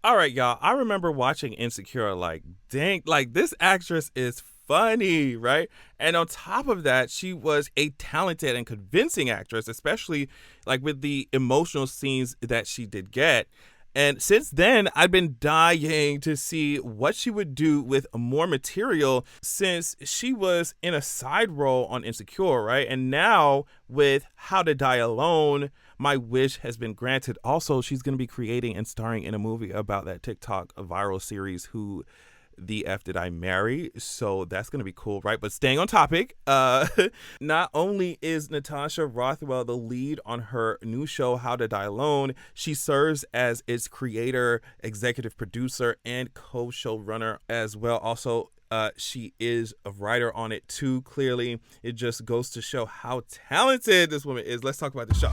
All right, y'all. I remember watching Insecure, like, dang, like, this actress is funny, right? And on top of that, she was a talented and convincing actress, especially like with the emotional scenes that she did get. And since then, I've been dying to see what she would do with more material since she was in a side role on Insecure, right? And now with How to Die Alone, my wish has been granted. Also, she's going to be creating and starring in a movie about that TikTok viral series, Who the F Did I Marry? So that's going to be cool, right? But staying on topic, not only is Natasha Rothwell the lead on her new show, How to Die Alone, she serves as its creator, executive producer, and co-showrunner as well. Also, she is a writer on it too, clearly. It just goes to show how talented this woman is. Let's talk about the show.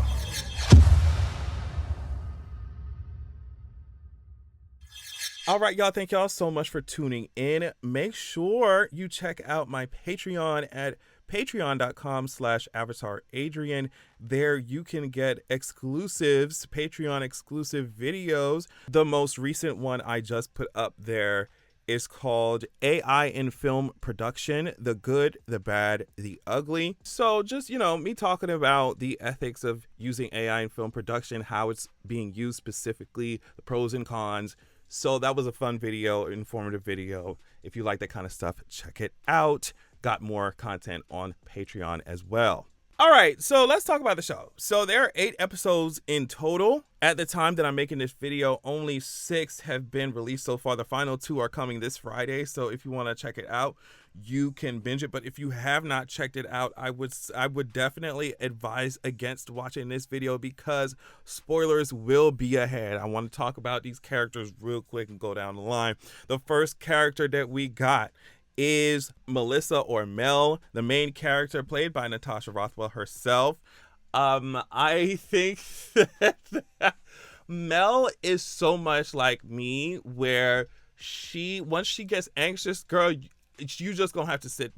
All right, y'all. Thank y'all so much for tuning in. Make sure you check out my Patreon at patreon.com/AvatarAdrian. There you can get exclusives, Patreon exclusive videos. The most recent one I just put up there is called AI in Film Production, the Good, the Bad, the Ugly. So just, me talking about the ethics of using AI in film production, how it's being used specifically, the pros and cons. So that was a fun video, informative video. If you like that kind of stuff, check it out. Got more content on Patreon as well. All right, so let's talk about the show. So there are 8 episodes in total. At the time that I'm making this video, only 6 have been released so far. The final 2 are coming this Friday. So if you want to check it out, you can binge it. But if you have not checked it out, I would definitely advise against watching this video because spoilers will be ahead. I want to talk about these characters real quick and go down the line. The first character that we got is Melissa, or Mel, the main character played by Natasha Rothwell herself. I think that Mel is so much like me, where once she gets anxious, girl, you just gonna have to sit.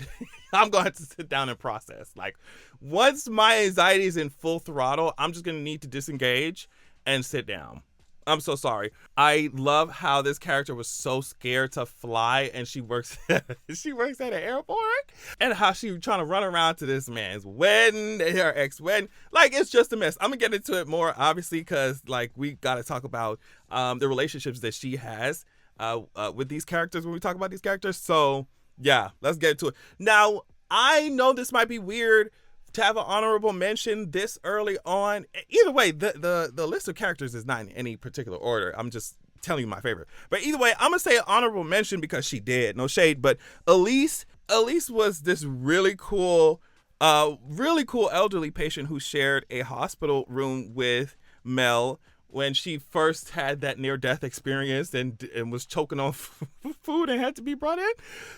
I'm gonna have to sit down and process. Like, once my anxiety is in full throttle, I'm just gonna need to disengage and sit down. I'm so sorry. I love how this character was so scared to fly, and she works at an airport, and how she trying to run around to this man's wedding, her ex-wedding. Like, it's just a mess. I'm gonna get into it more, obviously, because like we gotta talk about the relationships that she has with these characters when we talk about these characters. So yeah, let's get into it. Now, I know this might be weird to have an honorable mention this early on. Either way, the list of characters is not in any particular order. I'm just telling you my favorite. But either way, I'm gonna say an honorable mention because she did. No shade, but Elise was this really cool elderly patient who shared a hospital room with Mel when she first had that near-death experience and was choking on food and had to be brought in.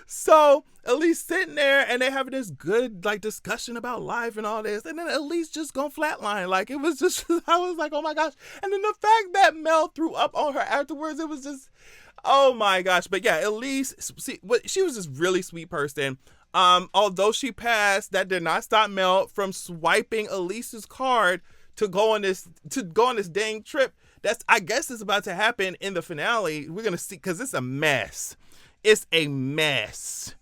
So Elise sitting there and they having this good like discussion about life and all this, and then Elise just gone flatline. Like, it was just, I was like, oh my gosh. And then the fact that Mel threw up on her afterwards, it was just, oh my gosh. But yeah, Elise, she was this really sweet person. Although she passed, that did not stop Mel from swiping Elise's card to go on this dang trip. I guess it's about to happen in the finale. We're gonna see, because it's a mess. It's a mess.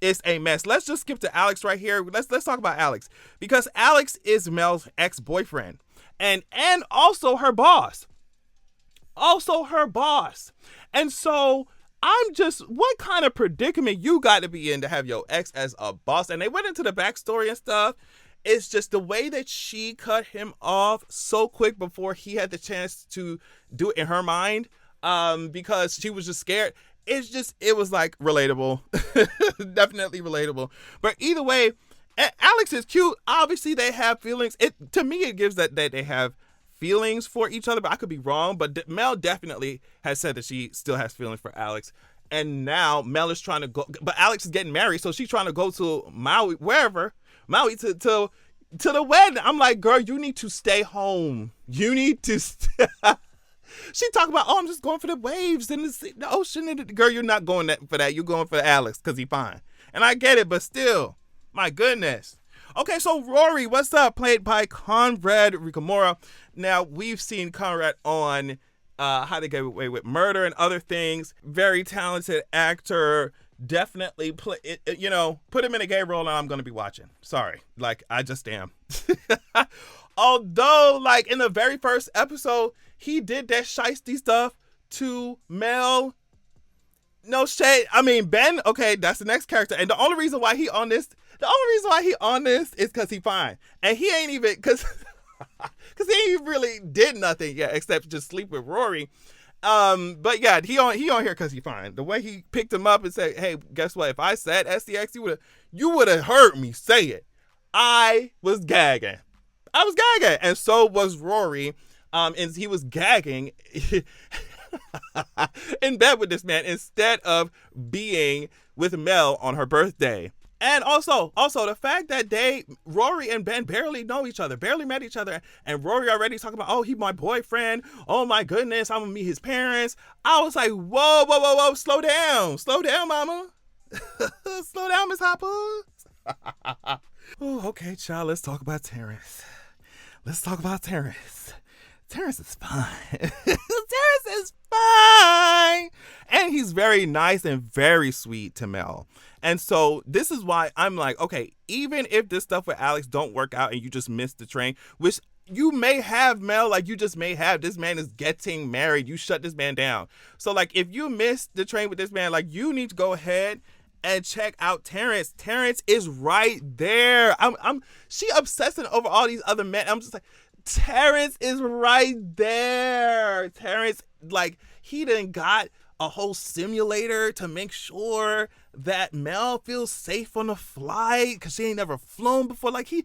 Let's just skip to Alex right here. Let's talk about Alex, because Alex is Mel's ex-boyfriend and also her boss. And so I'm just, what kind of predicament you got to be in to have your ex as a boss? And they went into the backstory and stuff. It's just the way that she cut him off so quick before he had the chance to do it in her mind, because she was just scared. It was like relatable. Definitely relatable. But either way, Alex is cute. Obviously, they have feelings. To me, it gives that they have feelings for each other, but I could be wrong. But Mel definitely has said that she still has feelings for Alex. And now Mel is trying to go, but Alex is getting married, so she's trying to go to Maui, to the wedding. I'm like, girl, you need to stay home. You need to She talk about, I'm just going for the waves and the ocean. Girl, you're not going for that. You're going for Alex because he's fine. And I get it, but still, my goodness. Okay, so Rory, what's up? Played by Conrad Ricamora. Now, we've seen Conrad on How to Get Away with Murder and other things. Very talented actor. Definitely play, put him in a gay role and I'm going to be watching. Sorry. Like, I just am. Although, like, in the very first episode, he did that shiesty stuff to Mel. No shade. I mean, Ben, okay, that's the next character. And the only reason why he on this is because he fine. And he ain't even, because he ain't really did nothing yet except just sleep with Rory. But yeah, he on here because he fine. The way he picked him up and said, hey, guess what? If I said SDX, you would have heard me say it. I was gagging. And so was Rory. And he was gagging in bed with this man instead of being with Mel on her birthday. And also the fact that Rory and Ben barely know each other, barely met each other, and Rory already talking about, oh, he my boyfriend. Oh my goodness, I'm gonna meet his parents. I was like, whoa, slow down, mama. Slow down, Miss Hopper. Oh, okay, child, let's talk about Terrence. Terrence is fine. And he's very nice and very sweet to Mel. And so this is why I'm like, okay, even if this stuff with Alex don't work out and you just miss the train, which you may have, Mel, like you just may have, this man is getting married. You shut this man down. So like, if you miss the train with this man, like you need to go ahead and check out Terrence. Terrence is right there. She obsessing over all these other men. I'm just like, Terrence is right there. Terrence, like, he done got a whole simulator to make sure that Mel feels safe on the flight because she ain't never flown before. Like, he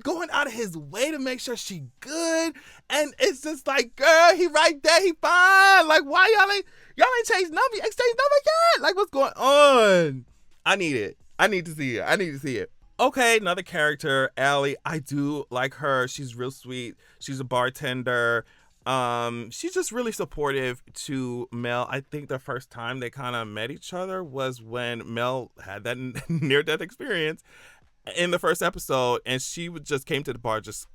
going out of his way to make sure she good. And it's just like, girl, he right there. He fine. Like, why y'all ain't changed number, exchanged number yet? Like, what's going on? I need it. I need to see it. Okay, another character, Ally. I do like her. She's real sweet. She's a bartender. She's just really supportive to Mel. I think the first time they kind of met each other was when Mel had that near-death experience in the first episode, and she just came to the bar just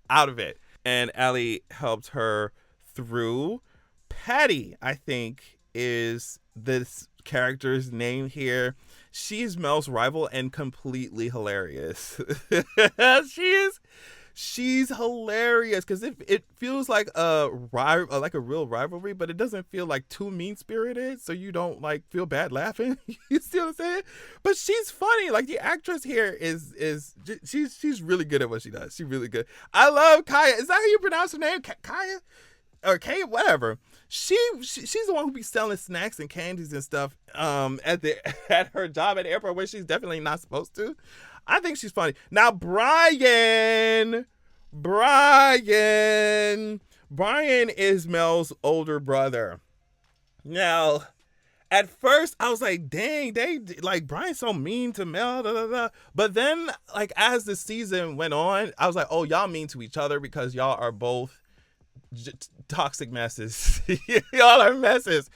out of it. And Ally helped her through. Patty, I think, is this character's name here. She's Mel's rival and completely hilarious. She's hilarious because it feels like a real rivalry, but it doesn't feel like too mean-spirited, so you don't like feel bad laughing. You see what I'm saying? But she's funny. Like, the actress here she's really good at what she does. She's really good. I love Kaya. Is that how you pronounce her name? Kaya? Or Kaya? Whatever. She's the one who be selling snacks and candies and stuff at her job at the airport, where she's definitely not supposed to. I think she's funny. Now, Brian is Mel's older brother. Now, at first I was like, dang, Brian's so mean to Mel, da, da, da. But then, like, as the season went on, I was like, oh, y'all mean to each other because y'all are both toxic messes. Y'all are messes.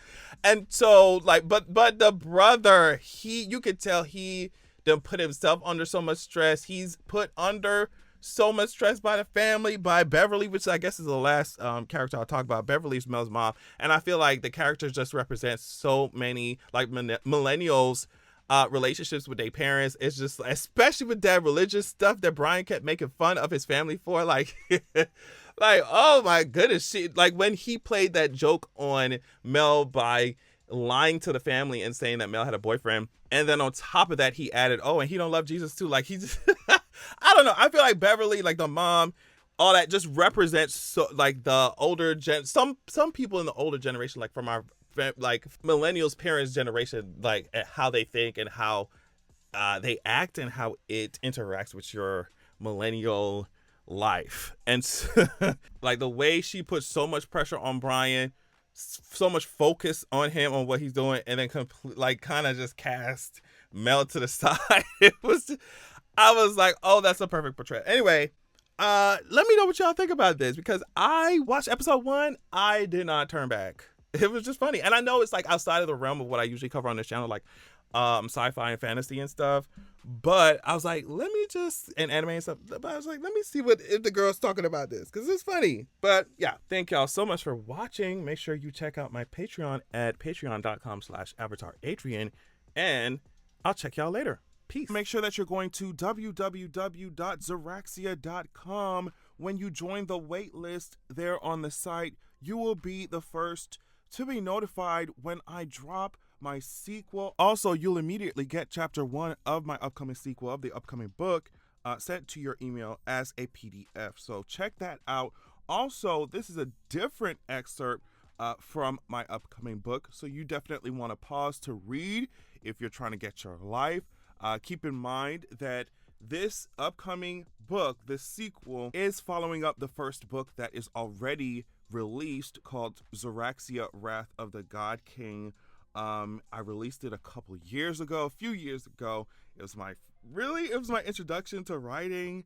And so, like, but the brother, you could tell he done put himself under so much stress. He's put under so much stress by the family, by Beverly, which I guess is the last character I'll talk about. Beverly's Mel's mom. And I feel like the characters just represent so many, like, millennials relationships with their parents. It's just, especially with that religious stuff that Brian kept making fun of his family for, like, like, oh my goodness, like when he played that joke on Mel by lying to the family and saying that Mel had a boyfriend, and then on top of that he added, oh, and he don't love Jesus too. Like, he just I don't know, I feel like Beverly, like the mom, all that just represents so, like, the older some people in the older generation, like from our like millennials parents generation, like how they think and how they act and how it interacts with your millennial life. And like the way she put so much pressure on Brian, so much focus on him, on what he's doing, and then kind of just cast Mel to the side. I was like, oh, that's a perfect portrayal. Anyway, let me know what y'all think about this, because I watched episode 1. I did not turn back. It was just funny. And I know it's like outside of the realm of what I usually cover on this channel, like sci-fi and fantasy and stuff. But I was like, let me just, and anime and stuff, but I was like, let me see what if the girl's talking about this, because it's funny. But yeah, thank y'all so much for watching. Make sure you check out my Patreon at patreon.com/avataradrian, and I'll check y'all later. Peace. Make sure that you're going to www.zeraxia.com. When you join the wait list there on the site, you will be the first to be notified when I drop my sequel. Also, you'll immediately get chapter 1 of my upcoming sequel of the upcoming book sent to your email as a PDF. So check that out. Also, this is a different excerpt from my upcoming book, so you definitely want to pause to read if you're trying to get your life. Keep in mind that this upcoming book, this sequel, is following up the first book that is already released called Zeraxia, Wrath of the God King. I released it a few years ago. It was my introduction to writing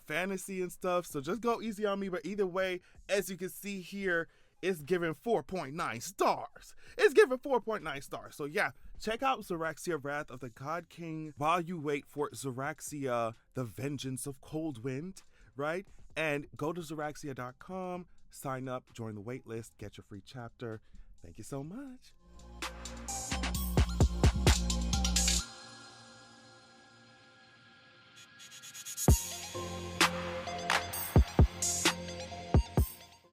fantasy and stuff. So just go easy on me. But either way, as you can see here, it's given 4.9 stars. It's given 4.9 stars. So yeah, check out Zeraxia, Wrath of the God King while you wait for Zeraxia, The Vengeance of Coldwind, right? And go to Zeraxia.com, sign up, join the wait list, get your free chapter. Thank you so much.